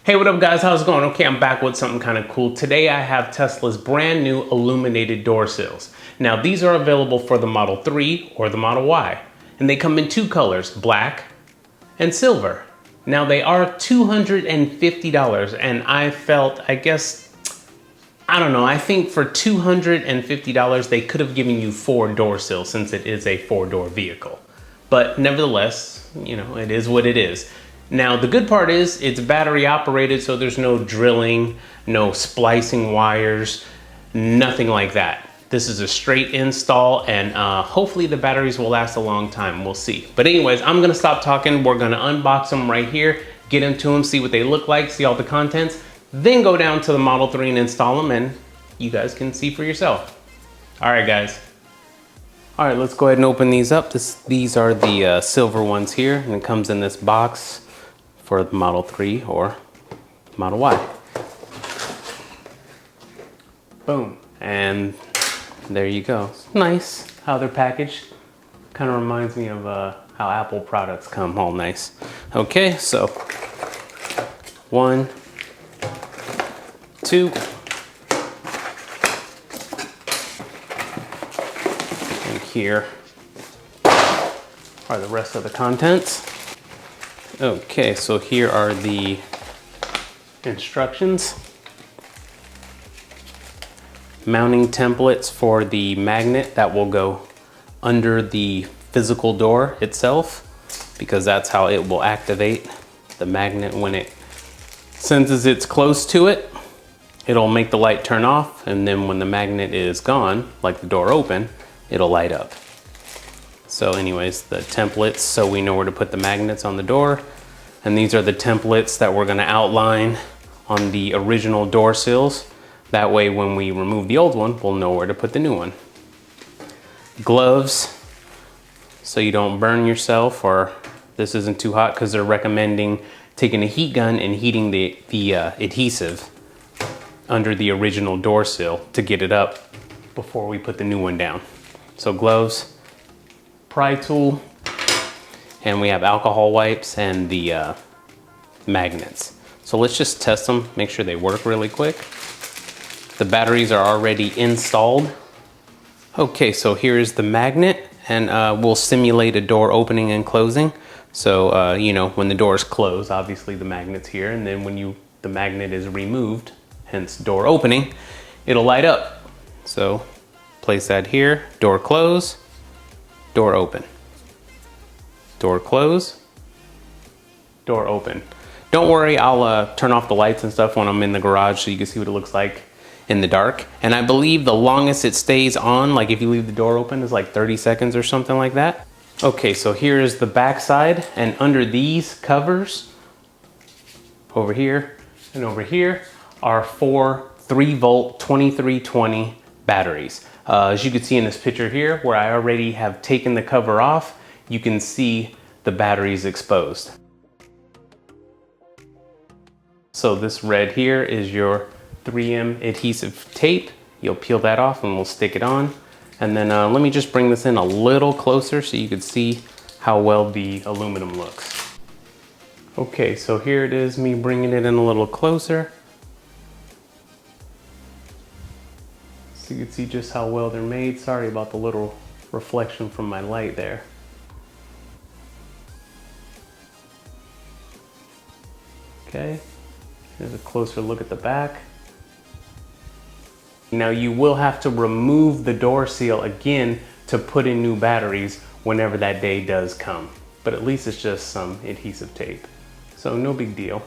Hey, what up guys, how's it going? Okay, I'm back with something kind of cool. Today I have Tesla's brand new illuminated door sills. Now these are available for the Model 3 or the Model Y. And they come in two colors, black and silver. Now they are $250 and I felt, I think for $250 they could have given you 4 door sills since it is a 4-door vehicle. But nevertheless, you know, it is what it is. Now, the good part is it's battery operated, so there's no drilling, no splicing wires, nothing like that. This is a straight install and hopefully the batteries will last a long time. We'll see. But anyways, I'm gonna stop talking. We're gonna unbox them right here, get into them, see what they look like, see all the contents, then go down to the Model 3 and install them and you guys can see for yourself. All right, guys. All right, let's go ahead and open these up. These are the silver ones here and it comes in this box for the Model 3 or Model Y. Boom, and there you go. It's nice how they're packaged. Kind of reminds me of how Apple products come all nice. Okay, so 1, 2, and here are the rest of the contents. Okay, so here are the instructions. Mounting templates for the magnet that will go under the physical door itself, because that's how it will activate the magnet when it senses it's close to it. It'll make the light turn off, and then when the magnet is gone, like the door open, it'll light up. So anyways, the templates, so we know where to put the magnets on the door. And these are the templates that we're gonna outline on the original door sills. That way, when we remove the old one, we'll know where to put the new one. Gloves, so you don't burn yourself or this isn't too hot, because they're recommending taking a heat gun and heating the adhesive under the original door sill to get it up before we put the new one down. So gloves, pry tool, and we have alcohol wipes and the magnets. So let's just test them, make sure they work really quick. The batteries are already installed. Okay, so here is the magnet, and we'll simulate a door opening and closing. So, you know, when the door is closed, obviously the magnet's here, and then when the magnet is removed, hence door opening, it'll light up. So place that here, door close, door open. Door close, door open. Don't worry, I'll turn off the lights and stuff when I'm in the garage so you can see what it looks like in the dark. And I believe the longest it stays on, like if you leave the door open, is like 30 seconds or something like that. Okay, so here is the back side, and under these covers, over here and over here, are 4 3-volt 2320 batteries. As you can see in this picture here, where I already have taken the cover off, you can see the batteries exposed. So this red here is your 3M adhesive tape. You'll peel that off and we'll stick it on. And then let me just bring this in a little closer so you can see how well the aluminum looks. Okay, so here it is, me bringing it in a little closer. So you can see just how well they're made. Sorry about the little reflection from my light there. Okay, here's a closer look at the back. Now you will have to remove the door seal again to put in new batteries whenever that day does come. But at least it's just some adhesive tape. So no big deal.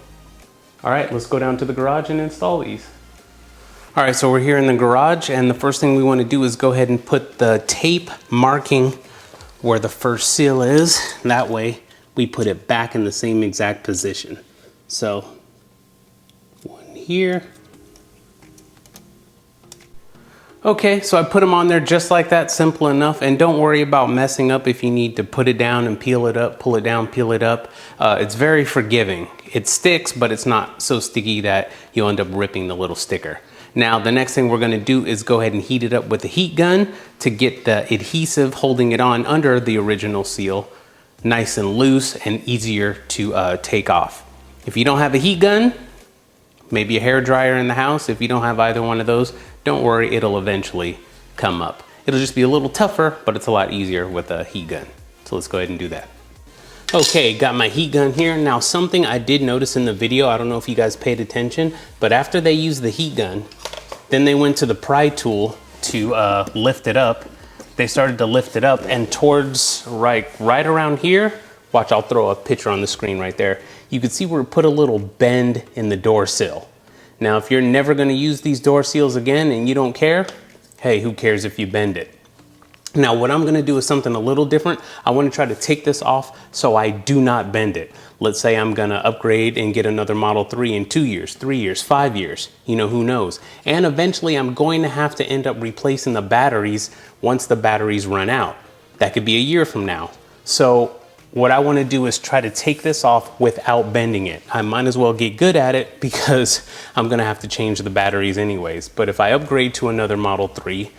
All right, let's go down to the garage and install these. All right, so we're here in the garage, and the first thing we want to do is go ahead and put the tape marking where the first seal is. That way we put it back in the same exact position. So, one here. Okay, so I put them on there just like that, simple enough. And don't worry about messing up if you need to put it down and peel it up, pull it down, peel it up. It's very forgiving. It sticks, but it's not so sticky that you'll end up ripping the little sticker. Now, the next thing we're gonna do is go ahead and heat it up with a heat gun to get the adhesive holding it on under the original seal nice and loose and easier to take off. If you don't have a heat gun, maybe a hair dryer in the house. If you don't have either one of those, don't worry, it'll eventually come up. It'll just be a little tougher, but it's a lot easier with a heat gun. So let's go ahead and do that. Okay, got my heat gun here. Now, something I did notice in the video, I don't know if you guys paid attention, but after they used the heat gun, then they went to the pry tool to lift it up. They started to lift it up, and towards right around here, watch, I'll throw a picture on the screen right there. You can see where it put a little bend in the door sill. Now, if you're never gonna use these door seals again and you don't care, hey, who cares if you bend it? Now, what I'm gonna do is something a little different. I wanna try to take this off so I do not bend it. Let's say I'm gonna upgrade and get another Model 3 in 2 years, 3 years, 5 years, you know, who knows? And eventually I'm going to have to end up replacing the batteries once the batteries run out. That could be a year from now. So what I wanna do is try to take this off without bending it. I might as well get good at it because I'm gonna have to change the batteries anyways. But if I upgrade to another Model 3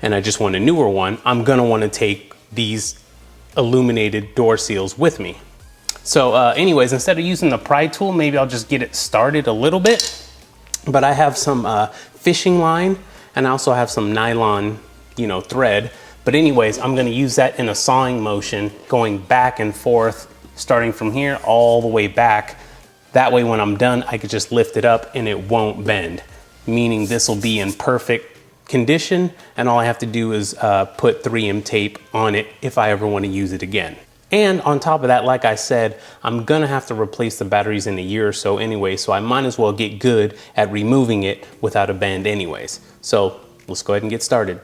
and I just want a newer one, I'm gonna wanna take these illuminated door seals with me. So anyways, instead of using the pry tool, maybe I'll just get it started a little bit. But I have some fishing line, and I also have some nylon, you know, thread. But anyways, I'm gonna use that in a sawing motion, going back and forth, starting from here all the way back. That way when I'm done, I could just lift it up and it won't bend, meaning this will be in perfect condition, and all I have to do is put 3M tape on it if I ever want to use it again. And on top of that, like I said, I'm gonna have to replace the batteries in a year or so anyway, so I might as well get good at removing it without a bend anyways. So let's go ahead and get started.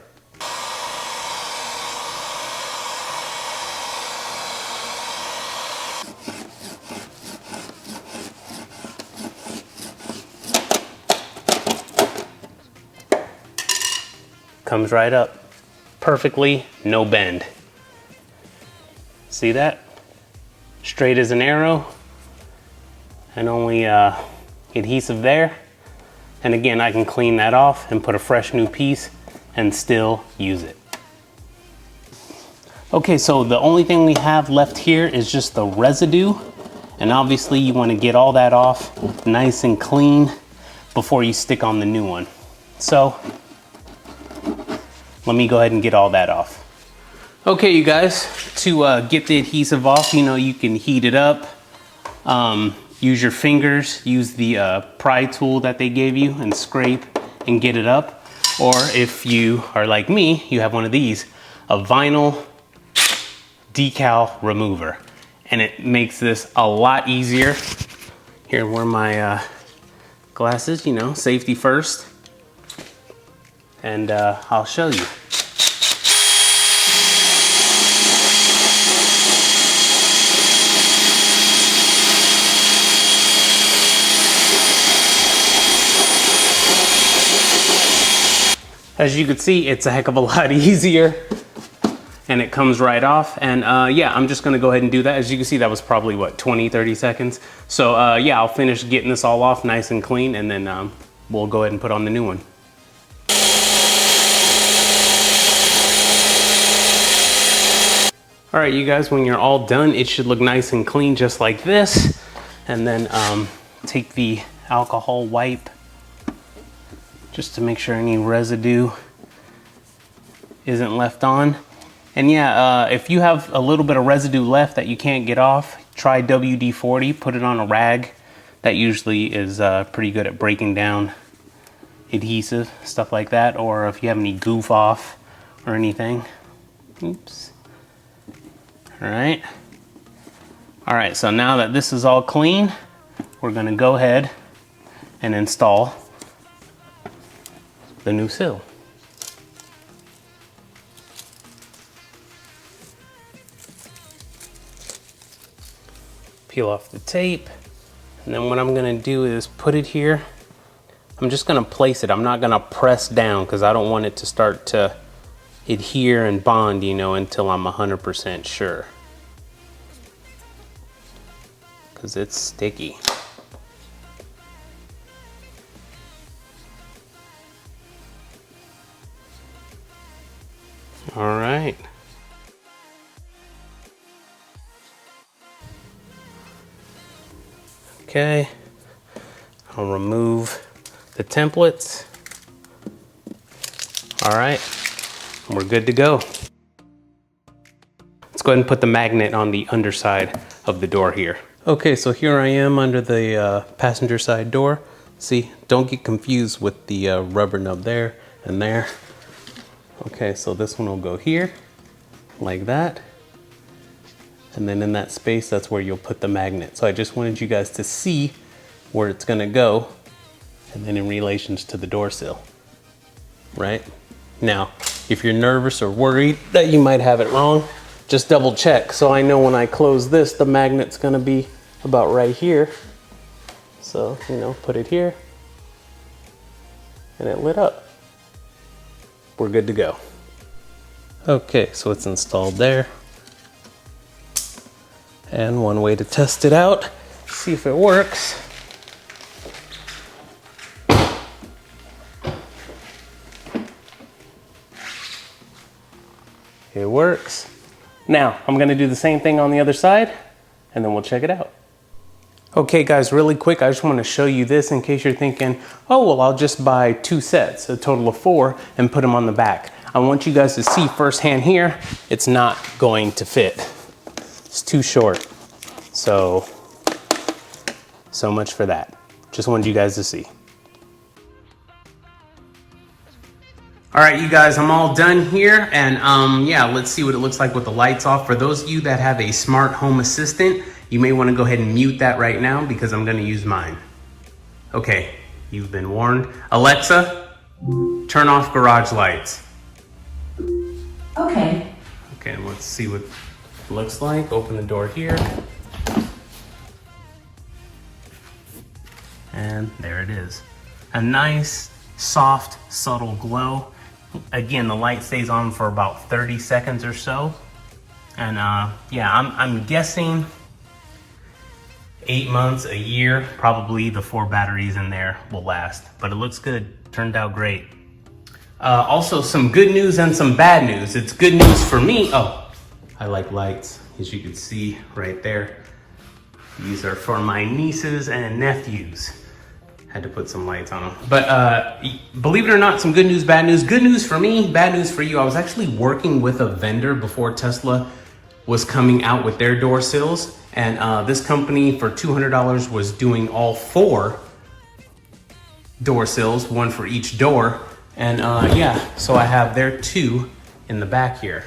Comes right up perfectly, no bend. See that? Straight as an arrow, and only adhesive there. And again, I can clean that off and put a fresh new piece and still use it. Okay, so the only thing we have left here is just the residue. And obviously you want to get all that off nice and clean before you stick on the new one. So let me go ahead and get all that off. Okay, you guys, to get the adhesive off, you know, you can heat it up, use your fingers, use the pry tool that they gave you and scrape and get it up. Or if you are like me, you have one of these, a vinyl decal remover. And it makes this a lot easier. Here, wear my glasses, you know, safety first. And I'll show you. As you can see, it's a heck of a lot easier and it comes right off. And yeah, I'm just gonna go ahead and do that. As you can see, that was probably what, 20, 30 seconds. So yeah, I'll finish getting this all off nice and clean, and then we'll go ahead and put on the new one. All right, you guys, when you're all done, it should look nice and clean just like this. And then take the alcohol wipe just to make sure any residue isn't left on. And yeah, if you have a little bit of residue left that you can't get off, try WD-40, put it on a rag. That usually is pretty good at breaking down adhesive, stuff like that. Or if you have any goof off or anything. Oops. All right. All right, so now that this is all clean, we're gonna go ahead and install the new sill. Peel off the tape, and then what I'm gonna do is put it here. I'm just gonna place it. I'm not gonna press down because I don't want it to start to adhere and bond, you know, until I'm 100% sure. Because it's sticky. All right. Okay. I'll remove the templates. All right, we're good to go. Let's go ahead and put the magnet on the underside of the door here. Okay, so here I am under the passenger side door. See, don't get confused with the rubber nub there and there. Okay, so this one will go here, like that. And then in that space, that's where you'll put the magnet. So I just wanted you guys to see where it's gonna go, and then in relations to the door sill, right? Now, if you're nervous or worried that you might have it wrong, just double check. So I know when I close this, the magnet's gonna be about right here. So, you know, put it here, and it lit up. We're good to go. Okay, so it's installed there. And one way to test it out, see if it works. It works. Now, I'm gonna do the same thing on the other side, and then we'll check it out. Okay guys, really quick, I just wanna show you this in case you're thinking, oh, well, I'll just buy 2 sets, a total of 4, and put them on the back. I want you guys to see firsthand here, it's not going to fit. It's too short. So much for that. Just wanted you guys to see. All right, you guys, I'm all done here. And yeah, let's see what it looks like with the lights off. For those of you that have a smart home assistant, you may want to go ahead and mute that right now because I'm going to use mine. Okay, you've been warned. Alexa, turn off garage lights. Okay. Okay, let's see what it looks like. Open the door here. And there it is. A nice, soft, subtle glow. Again, the light stays on for about 30 seconds or so. And yeah, I'm guessing 8 months, a year, probably the 4 batteries in there will last. But it looks good, turned out great. Also, some good news and some bad news. It's good news for me. Oh, I like lights, as you can see right there. These are for my nieces and nephews. Had to put some lights on them. But believe it or not, some good news, bad news. Good news for me, bad news for you. I was actually working with a vendor before Tesla was coming out with their door sills. And this company for $200 was doing all 4 door sills, 1 for each door. And yeah, so I have their 2 in the back here.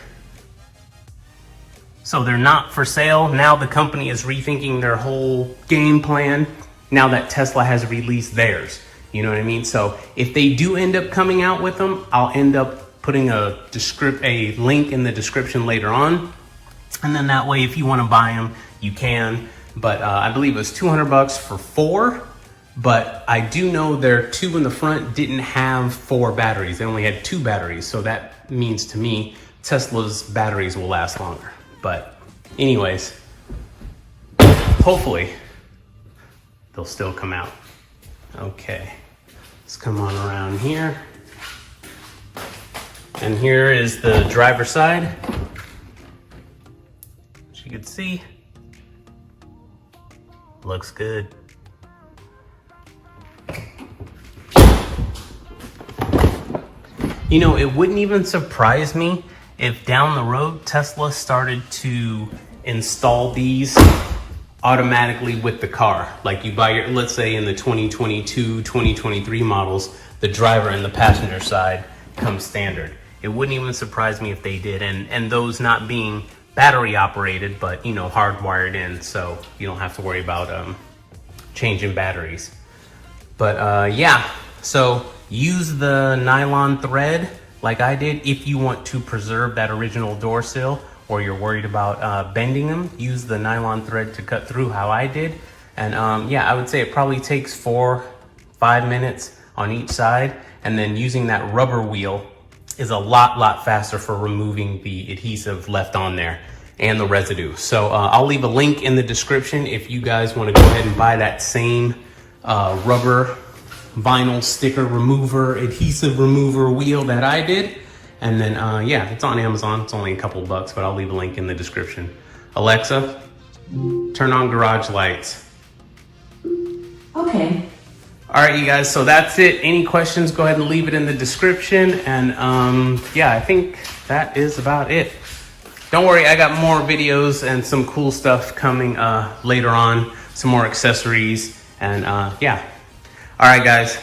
So they're not for sale. Now the company is rethinking their whole game plan now that Tesla has released theirs. You know what I mean? So if they do end up coming out with them, I'll end up putting a link in the description later on. And then that way, if you want to buy them, you can. But I believe it was $200 for 4. But I do know their 2 in the front didn't have 4 batteries. They only had 2 batteries. So that means to me, Tesla's batteries will last longer. But anyways, hopefully they'll still come out. Okay, let's come on around here. And here is the driver's side. As you can see, looks good. You know, it wouldn't even surprise me if down the road Tesla started to install these automatically with the car. Like you buy your, let's say in the 2022, 2023 models, the driver and the passenger side come standard. It wouldn't even surprise me if they did. And those not being battery operated, but you know, hardwired in, so you don't have to worry about changing batteries. But yeah, so use the nylon thread like I did if you want to preserve that original door sill, or you're worried about bending them. Use the nylon thread to cut through how I did. And yeah, I would say it probably takes 4-5 minutes on each side. And then using that rubber wheel is a lot faster for removing the adhesive left on there and the residue. So I'll leave a link in the description if you guys want to go ahead and buy that same rubber vinyl sticker remover, adhesive remover wheel that I did. And then yeah, it's on Amazon. It's only a couple bucks, but I'll leave a link in the description. Alexa, turn on garage lights. Okay. All right, you guys, so that's it. Any questions, go ahead and leave it in the description. And yeah, I think that is about it. Don't worry, I got more videos and some cool stuff coming later on, some more accessories, and yeah. All right, guys.